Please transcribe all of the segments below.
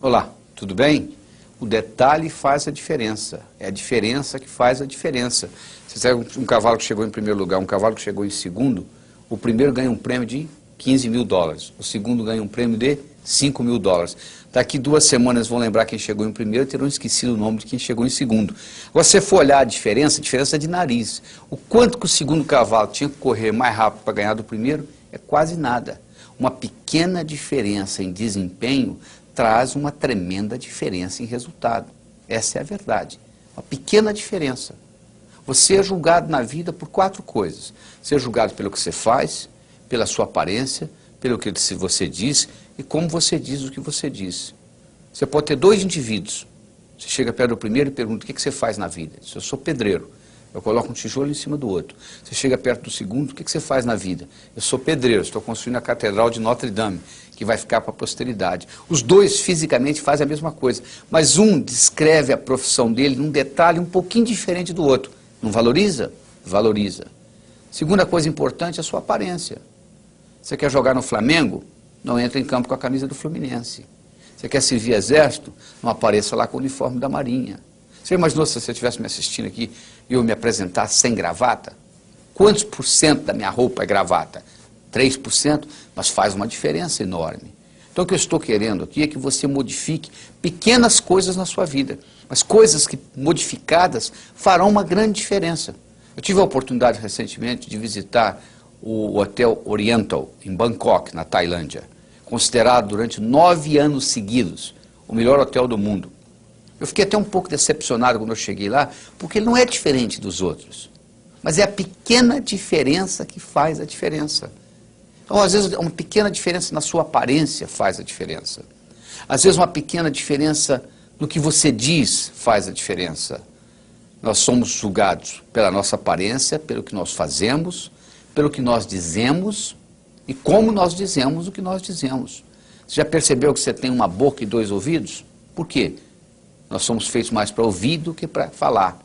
Olá, tudo bem? O detalhe faz a diferença, é a diferença que faz a diferença. Você sabe um cavalo que chegou em primeiro lugar, um cavalo que chegou em segundo, o primeiro ganha um prêmio de 15 mil dólares, o segundo ganha um prêmio de 5 mil dólares. Daqui 2 semanas vão lembrar quem chegou em primeiro e terão esquecido o nome de quem chegou em segundo. Agora, se você for olhar a diferença é de nariz. O quanto que o segundo cavalo tinha que correr mais rápido para ganhar do primeiro é quase nada. Uma pequena diferença em desempenho traz uma tremenda diferença em resultado. Essa é a verdade. Uma pequena diferença. Você é julgado na vida por 4 coisas. Você é julgado pelo que você faz, pela sua aparência, pelo que você diz e como você diz o que você diz. Você pode ter 2 indivíduos. Você chega perto do primeiro e pergunta: o que você faz na vida? Eu sou pedreiro. Eu coloco um tijolo em cima do outro. Você chega perto do segundo: o que você faz na vida? Eu sou pedreiro, estou construindo a Catedral de Notre Dame, que vai ficar para a posteridade. Os 2 fisicamente fazem a mesma coisa, mas um descreve a profissão dele num detalhe um pouquinho diferente do outro. Não valoriza? Valoriza. Segunda coisa importante é a sua aparência. Você quer jogar no Flamengo? Não entra em campo com a camisa do Fluminense. Você quer servir exército? Não apareça lá com o uniforme da Marinha. Você imaginou se você estivesse me assistindo aqui e eu me apresentar sem gravata? Quantos por cento da minha roupa é gravata? 3%, mas faz uma diferença enorme. Então o que eu estou querendo aqui é que você modifique pequenas coisas na sua vida, mas coisas que modificadas farão uma grande diferença. Eu tive a oportunidade recentemente de visitar o Hotel Oriental, em Bangkok, na Tailândia, considerado durante 9 anos seguidos o melhor hotel do mundo. Eu fiquei até um pouco decepcionado quando eu cheguei lá, porque ele não é diferente dos outros. Mas é a pequena diferença que faz a diferença. Então, às vezes, uma pequena diferença na sua aparência faz a diferença. Às vezes, uma pequena diferença no que você diz faz a diferença. Nós somos julgados pela nossa aparência, pelo que nós fazemos, pelo que nós dizemos e como nós dizemos o que nós dizemos. Você já percebeu que você tem uma boca e 2 ouvidos? Por quê? Nós somos feitos mais para ouvir do que para falar.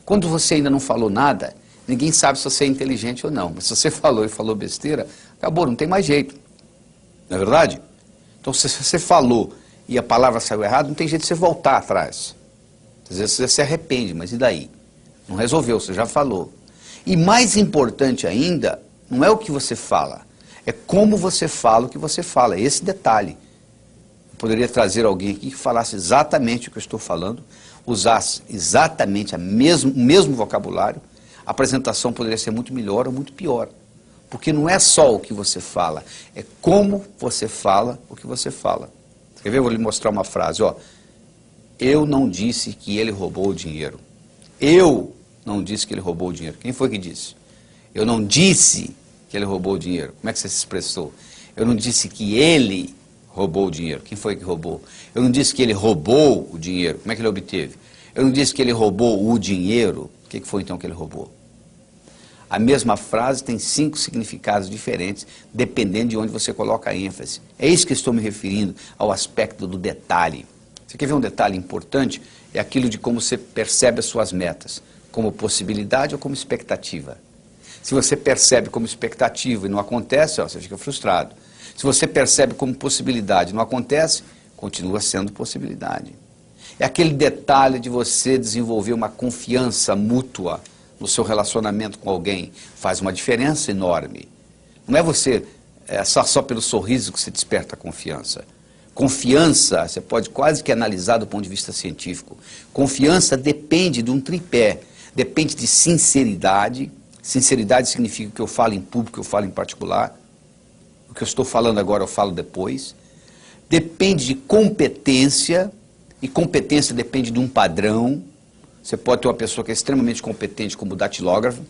Quando você ainda não falou nada, ninguém sabe se você é inteligente ou não. Mas se você falou e falou besteira, acabou, não tem mais jeito. Não é verdade? Então, se você falou e a palavra saiu errada, não tem jeito de você voltar atrás. Às vezes você se arrepende, mas e daí? Não resolveu, você já falou. E mais importante ainda, não é o que você fala, é como você fala o que você fala, é esse detalhe. Eu poderia trazer alguém aqui que falasse exatamente o que eu estou falando, usasse exatamente o mesmo vocabulário, a apresentação poderia ser muito melhor ou muito pior. Porque não é só o que você fala, é como você fala o que você fala. Quer ver? Eu vou lhe mostrar uma frase, ó. Eu não disse que ele roubou o dinheiro. Eu não disse que ele roubou o dinheiro. Quem foi que disse? Eu não disse que ele roubou o dinheiro. Como é que você se expressou? Eu não disse que ele roubou o dinheiro. Quem foi que roubou? Eu não disse que ele roubou o dinheiro. Como é que ele obteve? Eu não disse que ele roubou o dinheiro. O que foi então que ele roubou? A mesma frase tem 5 significados diferentes, dependendo de onde você coloca a ênfase. É isso que estou me referindo ao aspecto do detalhe. Você quer ver um detalhe importante? É aquilo de como você percebe as suas metas, como possibilidade ou como expectativa. Se você percebe como expectativa e não acontece, ó, você fica frustrado. Se você percebe como possibilidade e não acontece, continua sendo possibilidade. É aquele detalhe de você desenvolver uma confiança mútua no seu relacionamento com alguém. Faz uma diferença enorme. Não é você só pelo sorriso que você desperta a confiança. Confiança, você pode quase que analisar do ponto de vista científico. Confiança depende de um tripé. Depende de sinceridade. Sinceridade significa que eu falo em público, eu falo em particular. O que eu estou falando agora eu falo depois. Depende de competência. E competência depende de um padrão. Você pode ter uma pessoa que é extremamente competente como datilógrafo,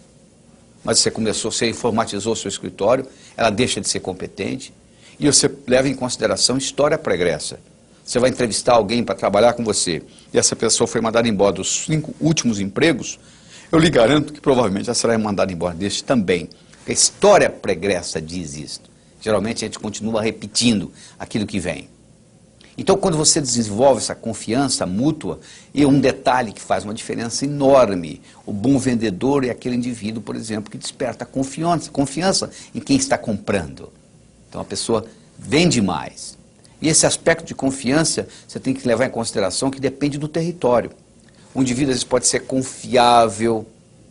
mas você informatizou o seu escritório, ela deixa de ser competente. E você leva em consideração história pregressa. Você vai entrevistar alguém para trabalhar com você, e essa pessoa foi mandada embora dos 5 últimos empregos, eu lhe garanto que provavelmente ela será mandada embora deste também. Porque a história pregressa diz isso. Geralmente a gente continua repetindo aquilo que vem. Então, quando você desenvolve essa confiança mútua, e um detalhe que faz uma diferença enorme, o bom vendedor é aquele indivíduo, por exemplo, que desperta confiança em quem está comprando. Então, a pessoa vende mais. E esse aspecto de confiança, você tem que levar em consideração que depende do território. Um indivíduo às vezes pode ser confiável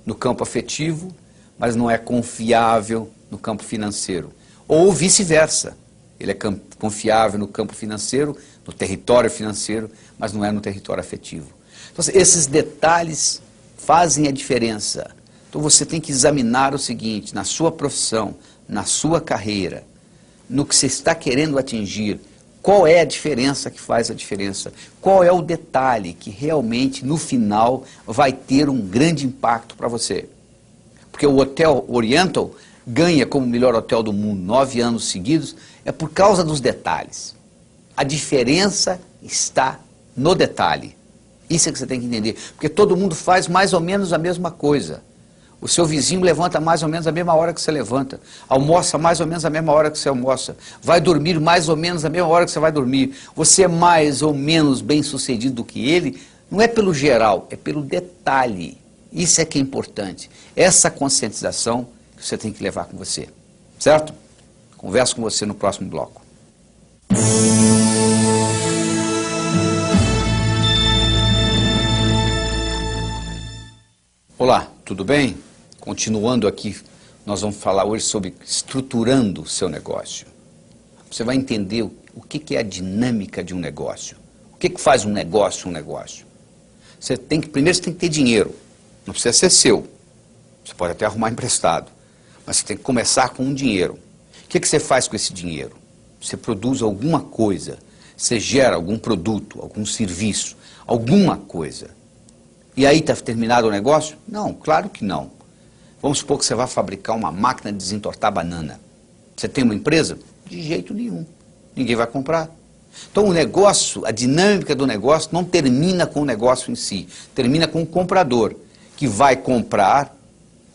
no campo afetivo, mas não é confiável no campo financeiro. Ou vice-versa. Ele é confiável no campo financeiro, no território financeiro, mas não é no território afetivo. Então, esses detalhes fazem a diferença. Então você tem que examinar o seguinte, na sua profissão, na sua carreira, no que você está querendo atingir, qual é a diferença que faz a diferença? Qual é o detalhe que realmente, no final, vai ter um grande impacto para você? Porque o Hotel Oriental ganha como o melhor hotel do mundo 9 anos seguidos, é por causa dos detalhes. A diferença está no detalhe. Isso é que você tem que entender. Porque todo mundo faz mais ou menos a mesma coisa. O seu vizinho levanta mais ou menos a mesma hora que você levanta. Almoça mais ou menos a mesma hora que você almoça. Vai dormir mais ou menos a mesma hora que você vai dormir. Você é mais ou menos bem sucedido do que ele, não é pelo geral, é pelo detalhe. Isso é que é importante. Essa conscientização que você tem que levar com você. Certo? Converso com você no próximo bloco. Olá, tudo bem? Continuando aqui, nós vamos falar hoje sobre estruturando o seu negócio. Você vai entender o que é a dinâmica de um negócio. O que faz um negócio um negócio? Primeiro você tem que ter dinheiro. Não precisa ser seu. Você pode até arrumar emprestado. Mas você tem que começar com um dinheiro. O que você faz com esse dinheiro? Você produz alguma coisa. Você gera algum produto, algum serviço, alguma coisa. E aí está terminado o negócio? Não, claro que não. Vamos supor que você vai fabricar uma máquina de desentortar banana. Você tem uma empresa? De jeito nenhum. Ninguém vai comprar. Então o negócio, a dinâmica do negócio não termina com o negócio em si. Termina com o comprador, que vai comprar,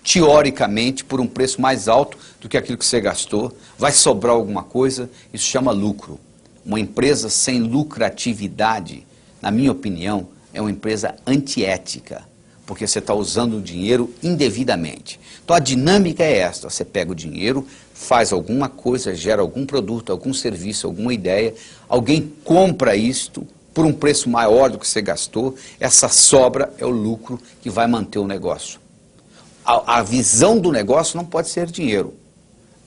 teoricamente, por um preço mais alto do que aquilo que você gastou. Vai sobrar alguma coisa, isso chama lucro. Uma empresa sem lucratividade, na minha opinião, é uma empresa antiética, porque você está usando o dinheiro indevidamente. Então a dinâmica é esta, você pega o dinheiro, faz alguma coisa, gera algum produto, algum serviço, alguma ideia, alguém compra isto por um preço maior do que você gastou, essa sobra é o lucro que vai manter o negócio. A visão do negócio não pode ser dinheiro.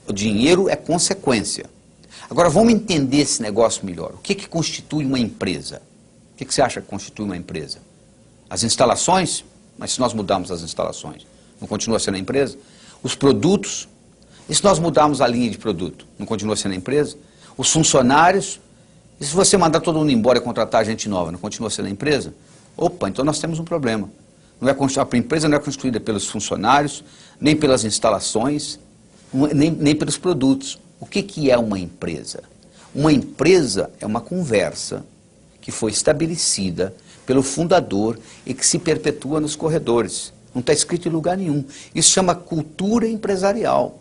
O dinheiro é consequência. Agora vamos entender esse negócio melhor. O que constitui uma empresa? O que você acha que constitui uma empresa? As instalações? Mas se nós mudarmos as instalações, não continua sendo a empresa? Os produtos? E se nós mudarmos a linha de produto, não continua sendo a empresa? Os funcionários? E se você mandar todo mundo embora e contratar gente nova, não continua sendo a empresa? Opa, então nós temos um problema. A empresa não é constituída pelos funcionários, nem pelas instalações, nem pelos produtos. O que é uma empresa? Uma empresa é uma conversa que foi estabelecida pelo fundador e que se perpetua nos corredores. Não está escrito em lugar nenhum. Isso chama cultura empresarial.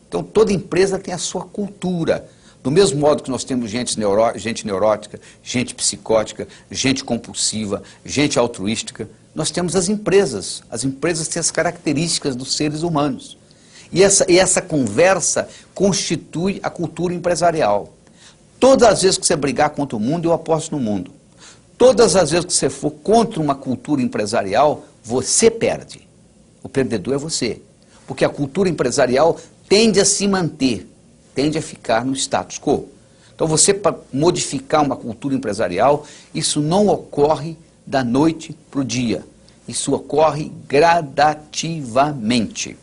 Então toda empresa tem a sua cultura. Do mesmo modo que nós temos gente neurótica, gente psicótica, gente compulsiva, gente altruística, nós temos as empresas. As empresas têm as características dos seres humanos. E essa conversa constitui a cultura empresarial. Todas as vezes que você brigar contra o mundo, eu aposto no mundo. Todas as vezes que você for contra uma cultura empresarial, você perde. O perdedor é você. Porque a cultura empresarial tende a se manter, tende a ficar no status quo. Então você, para modificar uma cultura empresarial, isso não ocorre da noite para o dia. Isso ocorre gradativamente.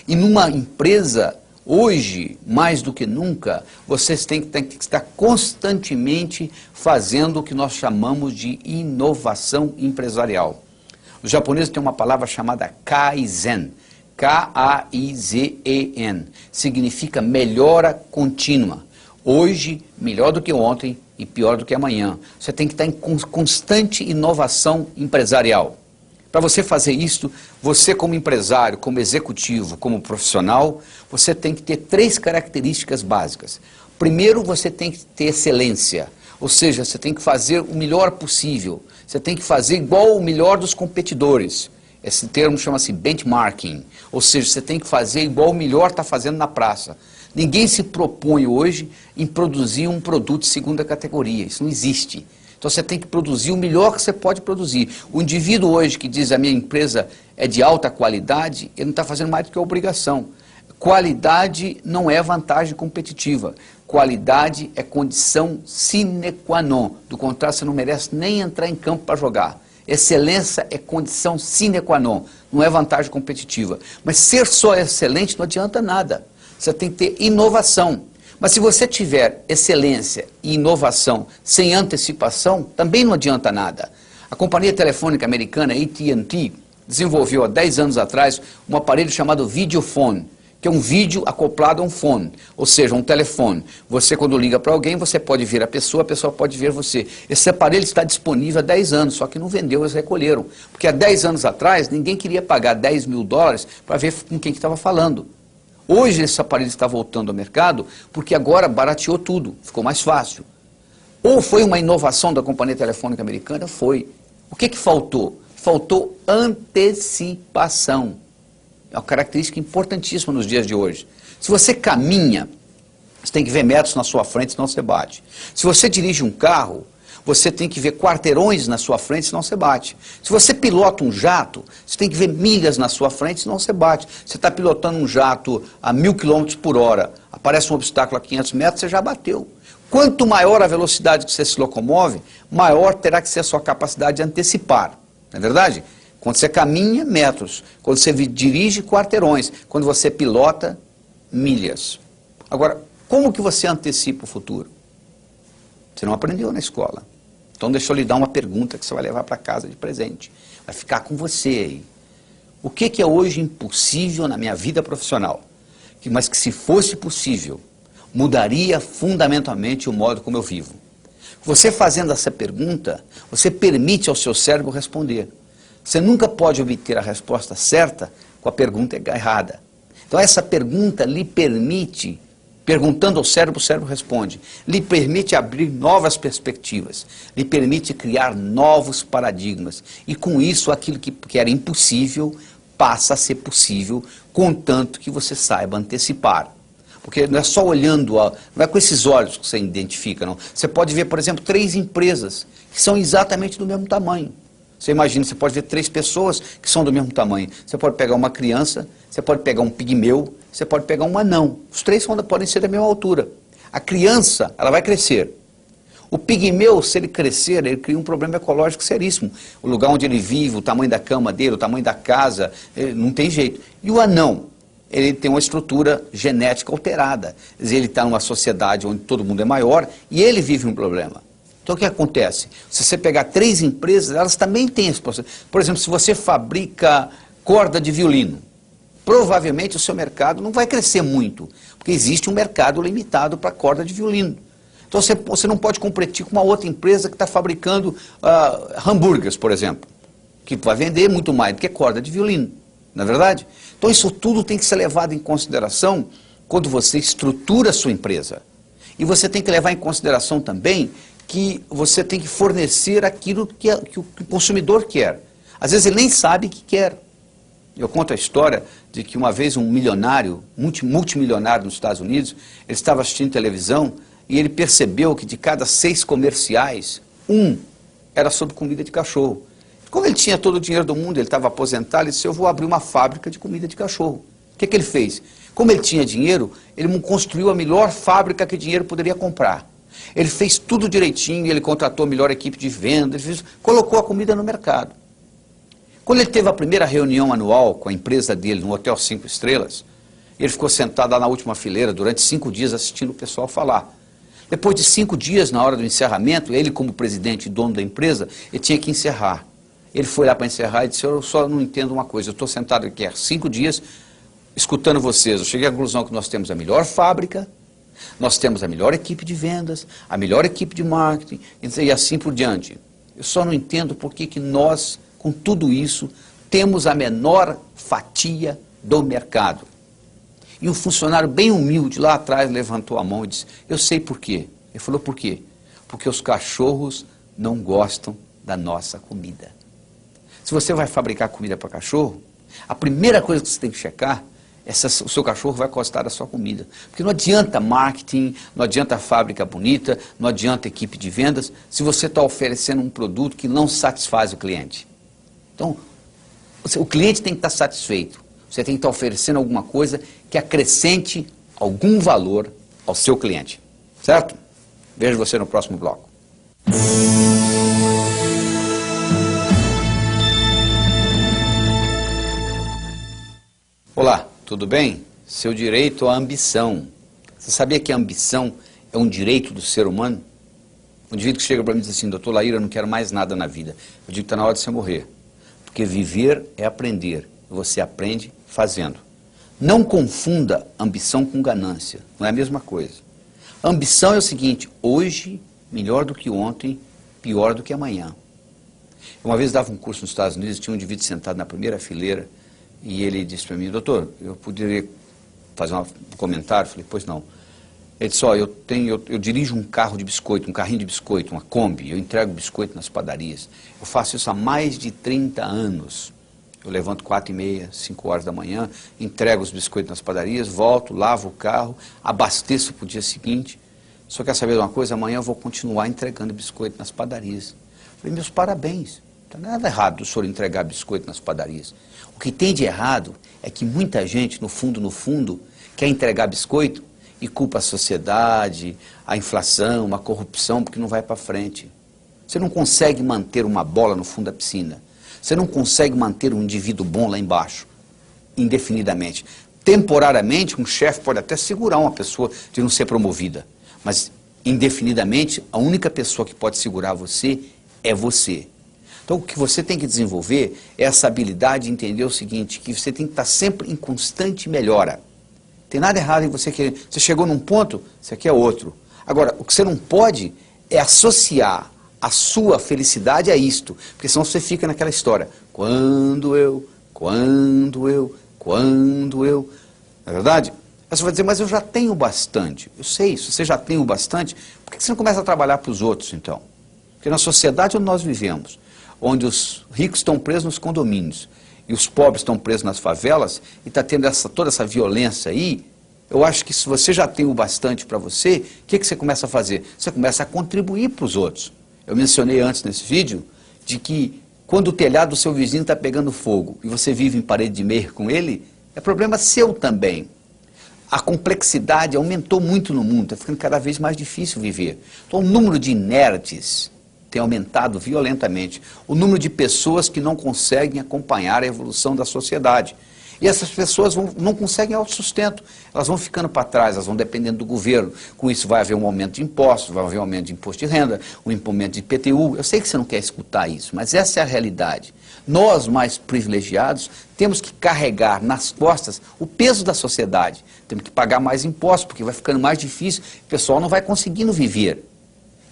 E numa empresa, hoje, mais do que nunca, vocês têm que estar constantemente fazendo o que nós chamamos de inovação empresarial. Os japoneses têm uma palavra chamada Kaizen. K-A-I-Z-E-N. Significa melhora contínua. Hoje, melhor do que ontem e pior do que amanhã. Você tem que estar em constante inovação empresarial. Para você fazer isso, você como empresário, como executivo, como profissional, você tem que ter 3 características básicas. Primeiro, você tem que ter excelência, ou seja, você tem que fazer o melhor possível, você tem que fazer igual o melhor dos competidores. Esse termo chama-se benchmarking, ou seja, você tem que fazer igual o melhor está fazendo na praça. Ninguém se propõe hoje em produzir um produto de segunda categoria, isso não existe. Então você tem que produzir o melhor que você pode produzir. O indivíduo hoje que diz a minha empresa é de alta qualidade, ele não está fazendo mais do que a obrigação. Qualidade não é vantagem competitiva. Qualidade é condição sine qua non. Do contrário, você não merece nem entrar em campo para jogar. Excelência é condição sine qua non, não é vantagem competitiva. Mas ser só excelente não adianta nada. Você tem que ter inovação. Mas se você tiver excelência e inovação sem antecipação, também não adianta nada. A companhia telefônica americana AT&T desenvolveu há 10 anos atrás um aparelho chamado videophone, que é um vídeo acoplado a um fone, ou seja, um telefone. Você, quando liga para alguém, você pode ver a pessoa pode ver você. Esse aparelho está disponível há 10 anos, só que não vendeu, eles recolheram. Porque há 10 anos atrás, ninguém queria pagar 10 mil dólares para ver com quem que estava falando. Hoje esse aparelho está voltando ao mercado porque agora barateou tudo, ficou mais fácil. Ou foi uma inovação da companhia telefônica americana? Foi. O que faltou? Faltou antecipação. É uma característica importantíssima nos dias de hoje. Se você caminha, você tem que ver metros na sua frente, senão você bate. Se você dirige um carro, você tem que ver quarteirões na sua frente, senão você bate. Se você pilota um jato, você tem que ver milhas na sua frente, senão você bate. Você está pilotando um jato a 1000 km por hora, aparece um obstáculo a 500 metros, você já bateu. Quanto maior a velocidade que você se locomove, maior terá que ser a sua capacidade de antecipar. Não é verdade? Quando você caminha, metros. Quando você dirige, quarteirões. Quando você pilota, milhas. Agora, como que você antecipa o futuro? Você não aprendeu na escola. Então deixa eu lhe dar uma pergunta que você vai levar para casa de presente. Vai ficar com você aí. O que é hoje impossível na minha vida profissional? Mas que se fosse possível, mudaria fundamentalmente o modo como eu vivo. Você fazendo essa pergunta, você permite ao seu cérebro responder. Você nunca pode obter a resposta certa com a pergunta errada. Então essa pergunta lhe permite, perguntando ao cérebro, o cérebro responde. Lhe permite abrir novas perspectivas, lhe permite criar novos paradigmas. E com isso, aquilo que era impossível passa a ser possível, contanto que você saiba antecipar. Porque não é só olhando, não é com esses olhos que você identifica, não. Você pode ver, por exemplo, 3 empresas que são exatamente do mesmo tamanho. Você imagina, você pode ver 3 pessoas que são do mesmo tamanho. Você pode pegar uma criança, você pode pegar um pigmeu, você pode pegar um anão. Os 3 podem ser da mesma altura. A criança, ela vai crescer. O pigmeu, se ele crescer, ele cria um problema ecológico seríssimo. O lugar onde ele vive, o tamanho da cama dele, o tamanho da casa, não tem jeito. E o anão, ele tem uma estrutura genética alterada. Quer dizer, ele está numa sociedade onde todo mundo é maior e ele vive um problema. Então o que acontece? Se você pegar 3 empresas, elas também têm esse processo. Por exemplo, se você fabrica corda de violino, provavelmente o seu mercado não vai crescer muito, porque existe um mercado limitado para corda de violino. Então você não pode competir com uma outra empresa que está fabricando hambúrgueres, por exemplo, que vai vender muito mais do que corda de violino, não é verdade? Então isso tudo tem que ser levado em consideração quando você estrutura a sua empresa. E você tem que levar em consideração também que você tem que fornecer aquilo que o consumidor quer. Às vezes ele nem sabe o que quer. Eu conto a história de que uma vez um milionário, multimilionário nos Estados Unidos, ele estava assistindo televisão e ele percebeu que de cada 6 comerciais, 1 era sobre comida de cachorro. Como ele tinha todo o dinheiro do mundo, ele estava aposentado, ele disse, eu vou abrir uma fábrica de comida de cachorro. O que ele fez? Como ele tinha dinheiro, ele construiu a melhor fábrica que dinheiro poderia comprar. Ele fez tudo direitinho, ele contratou a melhor equipe de venda, colocou a comida no mercado. Quando ele teve a primeira reunião anual com a empresa dele no Hotel 5 Estrelas, ele ficou sentado lá na última fileira durante 5 dias assistindo o pessoal falar. Depois de 5 dias, na hora do encerramento, ele como presidente e dono da empresa, ele tinha que encerrar. Ele foi lá para encerrar e disse, eu só não entendo uma coisa, eu estou sentado aqui há 5 dias escutando vocês, eu cheguei à conclusão que nós temos a melhor fábrica, nós temos a melhor equipe de vendas, a melhor equipe de marketing e assim por diante. Eu só não entendo por que nós, com tudo isso, temos a menor fatia do mercado. E um funcionário bem humilde lá atrás levantou a mão e disse, eu sei por quê. Ele falou, por quê? Porque os cachorros não gostam da nossa comida. Se você vai fabricar comida para cachorro, a primeira coisa que você tem que checar é se o seu cachorro vai gostar da sua comida. Porque não adianta marketing, não adianta fábrica bonita, não adianta equipe de vendas, se você está oferecendo um produto que não satisfaz o cliente. Então, o cliente tem que estar satisfeito. Você tem que estar oferecendo alguma coisa que acrescente algum valor ao seu cliente. Certo? Vejo você no próximo bloco. Olá, tudo bem? Seu direito à ambição. Você sabia que a ambição é um direito do ser humano? Um indivíduo que chega para mim e diz assim, doutor Laíra, eu não quero mais nada na vida. Eu digo que está na hora de você morrer. Porque viver é aprender. Você aprende fazendo. Não confunda ambição com ganância. Não é a mesma coisa. A ambição é o seguinte, hoje, melhor do que ontem, pior do que amanhã. Eu uma vez dava um curso nos Estados Unidos, tinha um indivíduo sentado na primeira fileira, e ele disse para mim, doutor, eu poderia fazer um comentário? Eu falei, pois não. Ele disse, ó, eu dirijo um carro de biscoito, um carrinho de biscoito, uma Kombi, eu entrego biscoito nas padarias. Eu faço isso há mais de 30 anos. Eu levanto 4h30, 5 horas da manhã, entrego os biscoitos nas padarias, volto, lavo o carro, abasteço para o dia seguinte. Só quer saber de uma coisa? Amanhã eu vou continuar entregando biscoito nas padarias. Eu falei, meus parabéns. Não tem nada errado do senhor entregar biscoito nas padarias. O que tem de errado é que muita gente, no fundo, quer entregar biscoito e culpa a sociedade, a inflação, a corrupção, porque não vai para frente. Você não consegue manter uma bola no fundo da piscina. Você não consegue manter um indivíduo bom lá embaixo, indefinidamente. Temporariamente, um chefe pode até segurar uma pessoa de não ser promovida, mas indefinidamente, a única pessoa que pode segurar você é você. Então, o que você tem que desenvolver é essa habilidade de entender o seguinte, que você tem que estar sempre em constante melhora. Tem nada errado em você querer. Você chegou num ponto, você quer outro. Agora, o que você não pode é associar a sua felicidade a isto, porque senão você fica naquela história. Quando eu. Não é verdade? Aí você vai dizer, mas eu já tenho bastante. Eu sei, se você já tem o bastante, por que você não começa a trabalhar para os outros, então? Porque na sociedade onde nós vivemos, onde os ricos estão presos nos condomínios e os pobres estão presos nas favelas, e está tendo toda essa violência aí, eu acho que se você já tem o bastante para você, o que você começa a fazer? Você começa a contribuir para os outros. Eu mencionei antes nesse vídeo, de que quando o telhado do seu vizinho está pegando fogo, e você vive em parede de meia com ele, é problema seu também. A complexidade aumentou muito no mundo, está ficando cada vez mais difícil viver. Então o número de inertes tem aumentado violentamente. O número de pessoas que não conseguem acompanhar a evolução da sociedade. E essas pessoas não conseguem autossustento. Elas vão ficando para trás, elas vão dependendo do governo. Com isso vai haver um aumento de impostos, vai haver um aumento de imposto de renda, um aumento de IPTU. Eu sei que você não quer escutar isso, mas essa é a realidade. Nós, mais privilegiados, temos que carregar nas costas o peso da sociedade. Temos que pagar mais impostos, porque vai ficando mais difícil, o pessoal não vai conseguindo viver.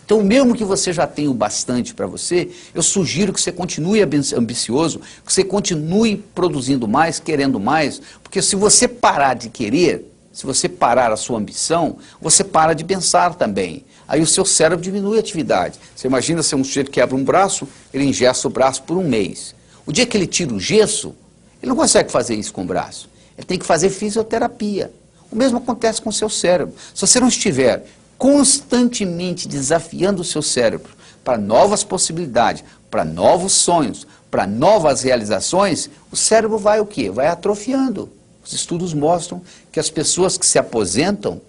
Então, mesmo que você já tenha o bastante para você, eu sugiro que você continue ambicioso, que você continue produzindo mais, querendo mais, porque se você parar de querer, se você parar a sua ambição, você para de pensar também. Aí o seu cérebro diminui a atividade. Você imagina se um sujeito quebra um braço, ele engessa o braço por um mês. O dia que ele tira o gesso, ele não consegue fazer isso com o braço. Ele tem que fazer fisioterapia. O mesmo acontece com o seu cérebro. Se você não estiver constantemente desafiando o seu cérebro para novas possibilidades, para novos sonhos, para novas realizações, o cérebro vai o quê? Vai atrofiando. Os estudos mostram que as pessoas que se aposentam,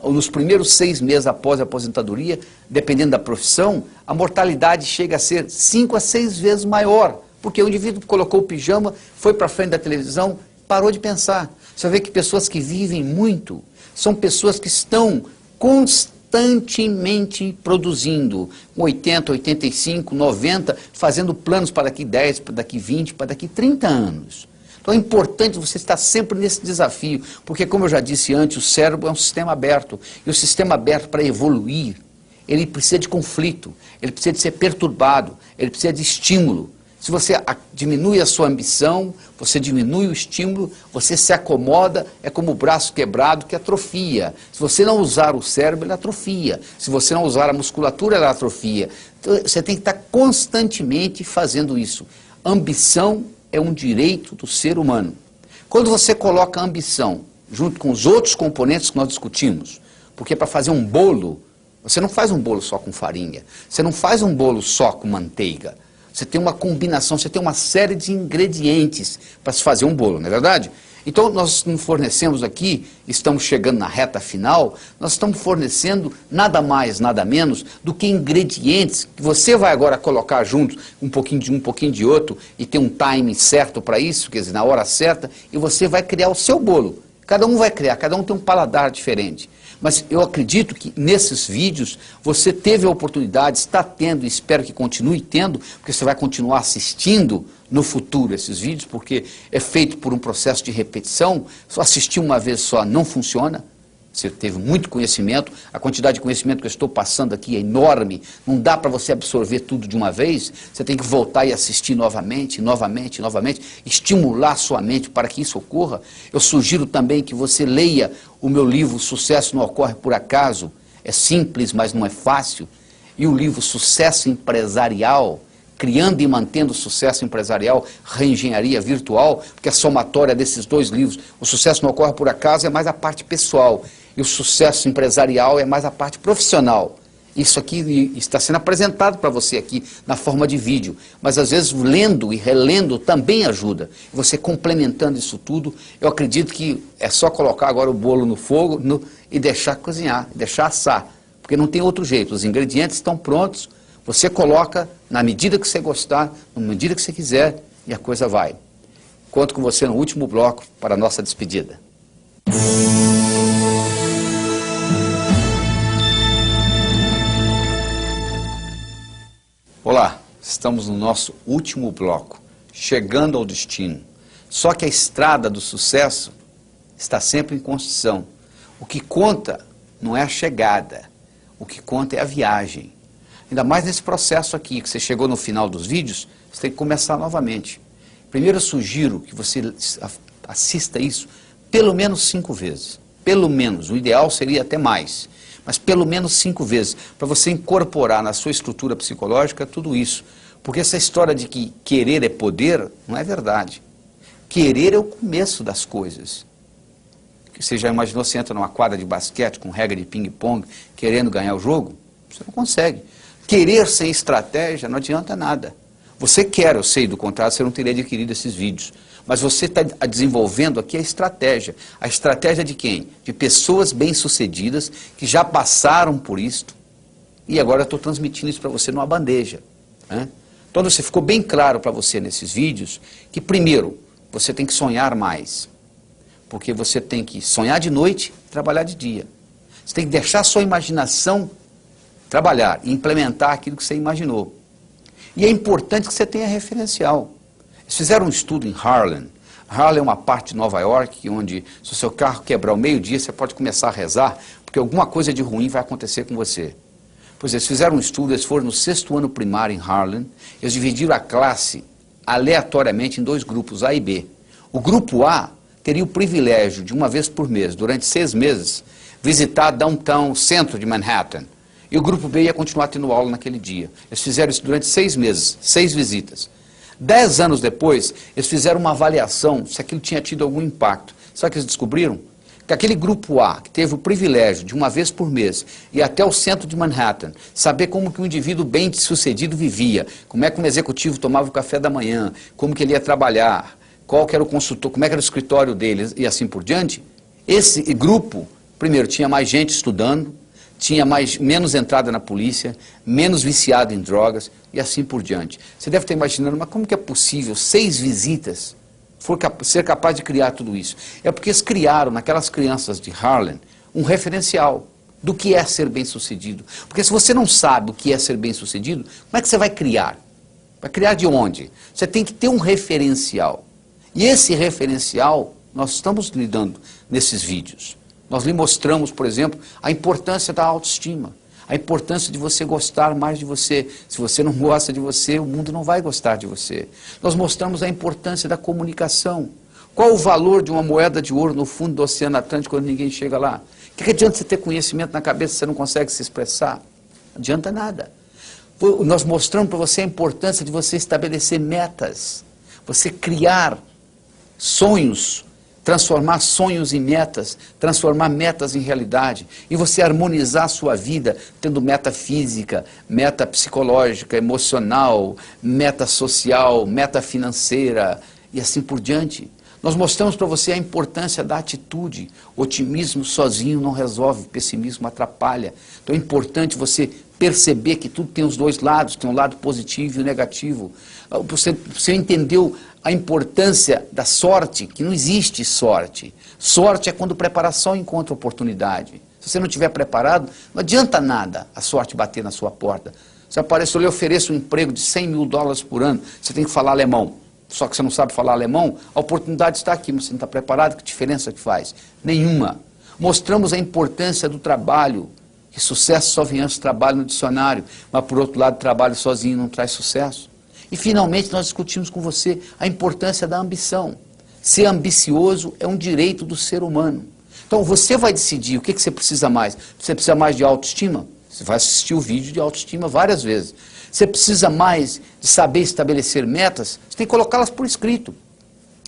ou nos primeiros 6 meses após a aposentadoria, dependendo da profissão, a mortalidade chega a ser 5 a 6 vezes maior, porque o indivíduo colocou o pijama, foi para frente da televisão, parou de pensar. Você vê que pessoas que vivem muito são pessoas que estão constantemente produzindo, com 80, 85, 90, fazendo planos para daqui 10, para daqui 20, para daqui 30 anos. Então é importante você estar sempre nesse desafio, porque como eu já disse antes, o cérebro é um sistema aberto, e o sistema aberto para evoluir, ele precisa de conflito, ele precisa de ser perturbado, ele precisa de estímulo. Se você diminui a sua ambição, você diminui o estímulo, você se acomoda, é como o braço quebrado que atrofia. Se você não usar o cérebro, ele atrofia. Se você não usar a musculatura, ela atrofia. Então, você tem que estar constantemente fazendo isso. Ambição é um direito do ser humano. Quando você coloca a ambição junto com os outros componentes que nós discutimos, porque para fazer um bolo, você não faz um bolo só com farinha, você não faz um bolo só com manteiga, você tem uma combinação, você tem uma série de ingredientes para se fazer um bolo, não é verdade? Então nós não fornecemos aqui, estamos chegando na reta final, nós estamos fornecendo nada mais, nada menos do que ingredientes que você vai agora colocar juntos, um pouquinho de um, um pouquinho de outro, e ter um timing certo para isso, quer dizer, na hora certa, e você vai criar o seu bolo. Cada um vai criar, cada um tem um paladar diferente. Mas eu acredito que nesses vídeos você teve a oportunidade, está tendo, e espero que continue tendo, porque você vai continuar assistindo no futuro esses vídeos, porque é feito por um processo de repetição. Só assistir uma vez só não funciona. Você teve muito conhecimento, a quantidade de conhecimento que eu estou passando aqui é enorme, não dá para você absorver tudo de uma vez, você tem que voltar e assistir novamente, novamente, novamente, estimular sua mente para que isso ocorra. Eu sugiro também que você leia o meu livro Sucesso Não Ocorre Por Acaso, é simples, mas não é fácil, e o livro Sucesso Empresarial, Criando e Mantendo Sucesso Empresarial, Reengenharia Virtual, porque a somatória desses dois livros, o Sucesso Não Ocorre Por Acaso é mais a parte pessoal, e o sucesso empresarial é mais a parte profissional. Isso aqui está sendo apresentado para você aqui na forma de vídeo, mas às vezes lendo e relendo também ajuda. Você complementando isso tudo, eu acredito que é só colocar agora o bolo no fogo e deixar cozinhar, deixar assar, porque não tem outro jeito, os ingredientes estão prontos, você coloca na medida que você gostar, na medida que você quiser, e a coisa vai. Conto com você no último bloco para a nossa despedida. Olá, estamos no nosso último bloco, chegando ao destino. Só que a estrada do sucesso está sempre em construção. O que conta não é a chegada, o que conta é a viagem. Ainda mais nesse processo aqui, que você chegou no final dos vídeos, você tem que começar novamente. Primeiro eu sugiro que você assista isso pelo menos 5 vezes. Pelo menos, o ideal seria até mais. Mas pelo menos 5 vezes, para você incorporar na sua estrutura psicológica tudo isso. Porque essa história de que querer é poder, não é verdade. Querer é o começo das coisas. Você já imaginou, você entra numa quadra de basquete com regra de ping-pong, querendo ganhar o jogo? Você não consegue. Querer sem estratégia não adianta nada. Você quer, eu sei, do contrário, você não teria adquirido esses vídeos. Mas você está desenvolvendo aqui a estratégia. A estratégia de quem? De pessoas bem-sucedidas que já passaram por isto. E agora eu estou transmitindo isso para você numa bandeja. Né? Então, você ficou bem claro para você nesses vídeos que, primeiro, você tem que sonhar mais. Porque você tem que sonhar de noite e trabalhar de dia. Você tem que deixar a sua imaginação trabalhar e implementar aquilo que você imaginou. E é importante que você tenha referencial. Eles fizeram um estudo em Harlem. Harlem é uma parte de Nova York onde, se o seu carro quebrar ao meio-dia, você pode começar a rezar, porque alguma coisa de ruim vai acontecer com você. Pois eles fizeram um estudo, eles foram no 6º ano primário em Harlem, eles dividiram a classe aleatoriamente em 2 grupos, A e B. O grupo A teria o privilégio de, uma vez por mês, durante 6 meses, visitar downtown, centro de Manhattan. E o grupo B ia continuar tendo aula naquele dia. Eles fizeram isso durante 6 meses, 6 visitas. 10 anos depois, eles fizeram uma avaliação se aquilo tinha tido algum impacto. Sabe o que eles descobriram? Que aquele grupo A, que teve o privilégio de, uma vez por mês, ir até o centro de Manhattan, saber como que um indivíduo bem-sucedido vivia, como é que um executivo tomava o café da manhã, como que ele ia trabalhar, qual que era o consultor, como é que era o escritório dele e assim por diante, esse grupo, primeiro, tinha mais gente estudando, tinha menos entrada na polícia, menos viciado em drogas e assim por diante. Você deve estar imaginando, mas como que é possível 6 visitas ser capaz de criar tudo isso? É porque eles criaram, naquelas crianças de Harlem, um referencial do que é ser bem-sucedido. Porque se você não sabe o que é ser bem-sucedido, como é que você vai criar? Vai criar de onde? Você tem que ter um referencial. E esse referencial nós estamos lhe dando nesses vídeos. Nós lhe mostramos, por exemplo, a importância da autoestima, a importância de você gostar mais de você. Se você não gosta de você, o mundo não vai gostar de você. Nós mostramos a importância da comunicação. Qual o valor de uma moeda de ouro no fundo do Oceano Atlântico quando ninguém chega lá? O que adianta você ter conhecimento na cabeça se você não consegue se expressar? Não adianta nada. Nós mostramos para você a importância de você estabelecer metas, você criar sonhos, transformar sonhos em metas, transformar metas em realidade, e você harmonizar a sua vida tendo meta física, meta psicológica, emocional, meta social, meta financeira e assim por diante. Nós mostramos para você a importância da atitude. Otimismo sozinho não resolve, pessimismo atrapalha. Então é importante você perceber que tudo tem os dois lados, tem um lado positivo e o negativo. Você entendeu a importância da sorte, que não existe sorte. Sorte é quando preparação encontra oportunidade. Se você não estiver preparado, não adianta nada a sorte bater na sua porta. Se aparece, eu lhe ofereço um emprego de $100 mil por ano, você tem que falar alemão. Só que você não sabe falar alemão, a oportunidade está aqui, mas você não está preparado, que diferença que faz? Nenhuma. Mostramos a importância do trabalho, que sucesso só vem antes do trabalho no dicionário, mas por outro lado, trabalho sozinho não traz sucesso. E finalmente nós discutimos com você a importância da ambição. Ser ambicioso é um direito do ser humano. Então você vai decidir o que você precisa mais. Você precisa mais de autoestima? Você vai assistir o vídeo de autoestima várias vezes. Você precisa mais de saber estabelecer metas? Você tem que colocá-las por escrito.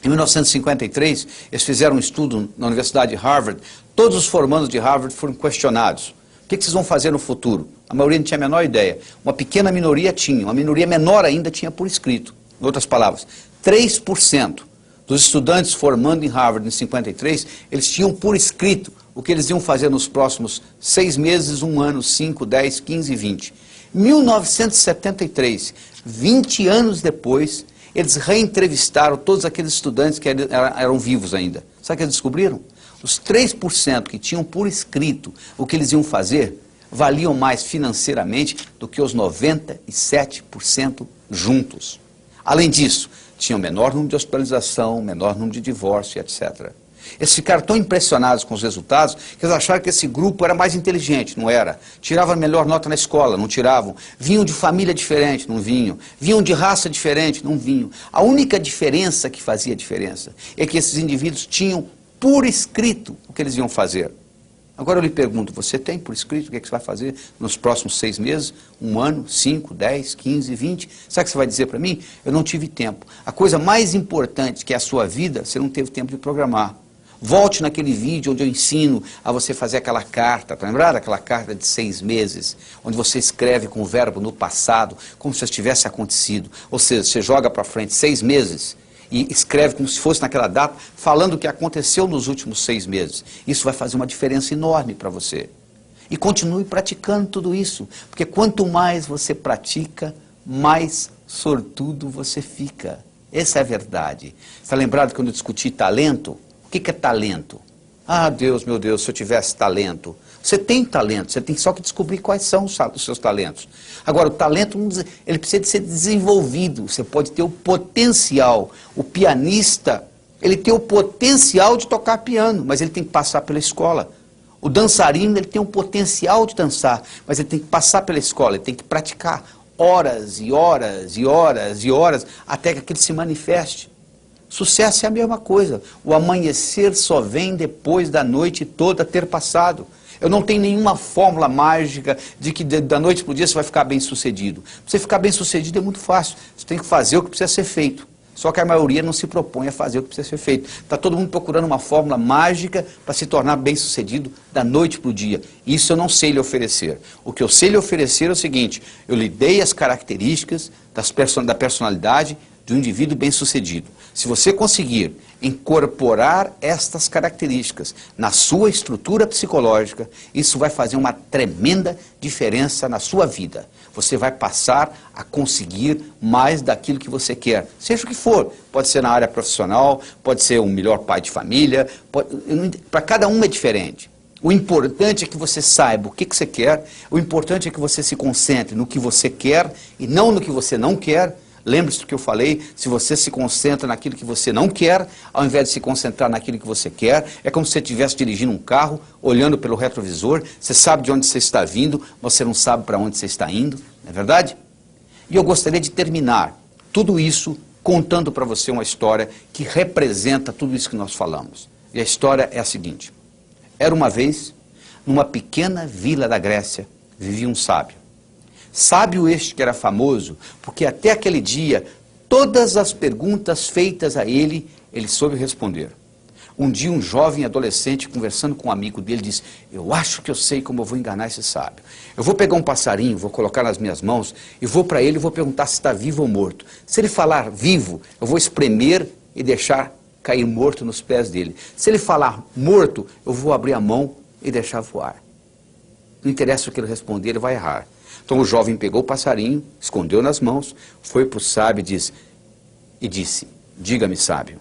Em 1953, eles fizeram um estudo na Universidade de Harvard. Todos os formandos de Harvard foram questionados. O que vocês vão fazer no futuro? A maioria não tinha a menor ideia. Uma pequena minoria tinha, uma minoria menor ainda tinha por escrito. Em outras palavras, 3% dos estudantes formando em Harvard em 53, eles tinham por escrito o que eles iam fazer nos próximos 6 meses, 1 ano, 5, 10, 15 e 20. 1973, 20 anos depois, eles reentrevistaram todos aqueles estudantes que eram vivos ainda. Sabe o que eles descobriram? Os 3% que tinham por escrito o que eles iam fazer, valiam mais financeiramente do que os 97% juntos. Além disso, tinham menor número de hospitalização, menor número de divórcio, etc. Eles ficaram tão impressionados com os resultados que eles acharam que esse grupo era mais inteligente, não era. Tiravam a melhor nota na escola, não tiravam. Vinham de família diferente, não vinham. Vinham de raça diferente, não vinham. A única diferença que fazia diferença é que esses indivíduos tinham por escrito o que eles iam fazer. Agora eu lhe pergunto, você tem por escrito o que você vai fazer nos próximos 6 meses, 1 ano, 5, 10, 15, 20? Sabe o que você vai dizer para mim? Eu não tive tempo. A coisa mais importante que é a sua vida, você não teve tempo de programar. Volte naquele vídeo onde eu ensino a você fazer aquela carta, tá lembrado? Aquela carta de 6 meses, onde você escreve com o verbo no passado, como se tivesse acontecido. Ou seja, você joga para frente 6 meses e escreve como se fosse naquela data, falando o que aconteceu nos últimos 6 meses. Isso vai fazer uma diferença enorme para você. E continue praticando tudo isso, porque quanto mais você pratica, mais sortudo você fica. Essa é a verdade. Está lembrado quando eu discuti talento? O que é talento? Ah, Deus, meu Deus, se eu tivesse talento. Você tem talento, você tem só que descobrir quais são os seus talentos. Agora, o talento, ele precisa de ser desenvolvido. Você pode ter o potencial. O pianista, ele tem o potencial de tocar piano, mas ele tem que passar pela escola. O dançarino, ele tem o potencial de dançar, mas ele tem que passar pela escola, ele tem que praticar horas e horas e horas e horas, até que aquilo se manifeste. Sucesso é a mesma coisa. O amanhecer só vem depois da noite toda ter passado. Eu não tenho nenhuma fórmula mágica de que da noite para o dia você vai ficar bem sucedido. Para você ficar bem sucedido é muito fácil. Você tem que fazer o que precisa ser feito. Só que a maioria não se propõe a fazer o que precisa ser feito. Está todo mundo procurando uma fórmula mágica para se tornar bem sucedido da noite para o dia. Isso eu não sei lhe oferecer. O que eu sei lhe oferecer é o seguinte: eu lhe dei as características da personalidade de um indivíduo bem-sucedido. Se você conseguir incorporar estas características na sua estrutura psicológica, isso vai fazer uma tremenda diferença na sua vida. Você vai passar a conseguir mais daquilo que você quer, seja o que for. Pode ser na área profissional, pode ser um melhor pai de família, para cada um é diferente. O importante é que você saiba o que você quer, o importante é que você se concentre no que você quer e não no que você não quer. Lembre-se do que eu falei, se você se concentra naquilo que você não quer, ao invés de se concentrar naquilo que você quer, é como se você estivesse dirigindo um carro, olhando pelo retrovisor, você sabe de onde você está vindo, você não sabe para onde você está indo, não é verdade? E eu gostaria de terminar tudo isso contando para você uma história que representa tudo isso que nós falamos. E a história é a seguinte: era uma vez, numa pequena vila da Grécia, vivia um sábio. Sábio este que era famoso, porque até aquele dia, todas as perguntas feitas a ele, ele soube responder. Um dia um jovem adolescente conversando com um amigo dele disse: eu acho que eu sei como eu vou enganar esse sábio. Eu vou pegar um passarinho, vou colocar nas minhas mãos e vou para ele e vou perguntar se está vivo ou morto. Se ele falar vivo, eu vou espremer e deixar cair morto nos pés dele. Se ele falar morto, eu vou abrir a mão e deixar voar. Não interessa o que ele responder, ele vai errar. Então o jovem pegou o passarinho, escondeu nas mãos, foi para o sábio e disse: diga-me, sábio,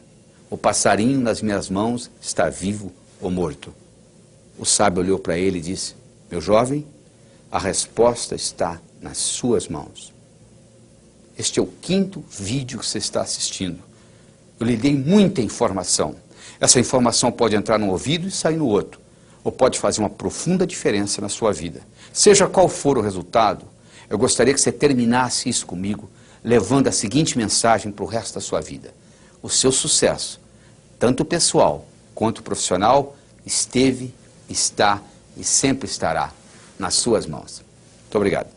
o passarinho nas minhas mãos está vivo ou morto? O sábio olhou para ele e disse: meu jovem, a resposta está nas suas mãos. Este é o 5º vídeo que você está assistindo. Eu lhe dei muita informação. Essa informação pode entrar num ouvido e sair no outro, ou pode fazer uma profunda diferença na sua vida. Seja qual for o resultado, eu gostaria que você terminasse isso comigo, levando a seguinte mensagem para o resto da sua vida: o seu sucesso, tanto pessoal quanto profissional, esteve, está e sempre estará nas suas mãos. Muito obrigado.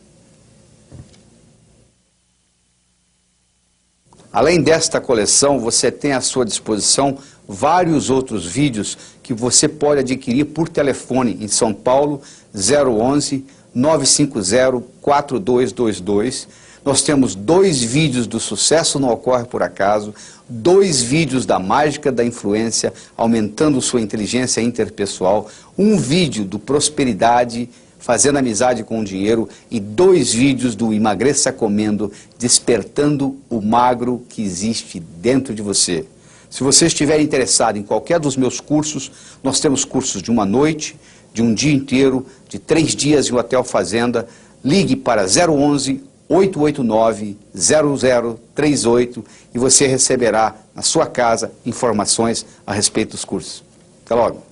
Além desta coleção, você tem à sua disposição vários outros vídeos que você pode adquirir por telefone em São Paulo, 011 950 4222. Nós temos 2 vídeos do Sucesso Não Ocorre Por Acaso, 2 vídeos da Mágica da Influência, aumentando sua inteligência interpessoal, 1 vídeo do Prosperidade, Fazendo Amizade com o Dinheiro, e 2 vídeos do Emagreça Comendo, despertando o magro que existe dentro de você. Se você estiver interessado em qualquer dos meus cursos, nós temos cursos de 1 noite, de 1 dia inteiro, de 3 dias em um hotel fazenda. Ligue para 011 889 0038 e você receberá na sua casa informações a respeito dos cursos. Até logo.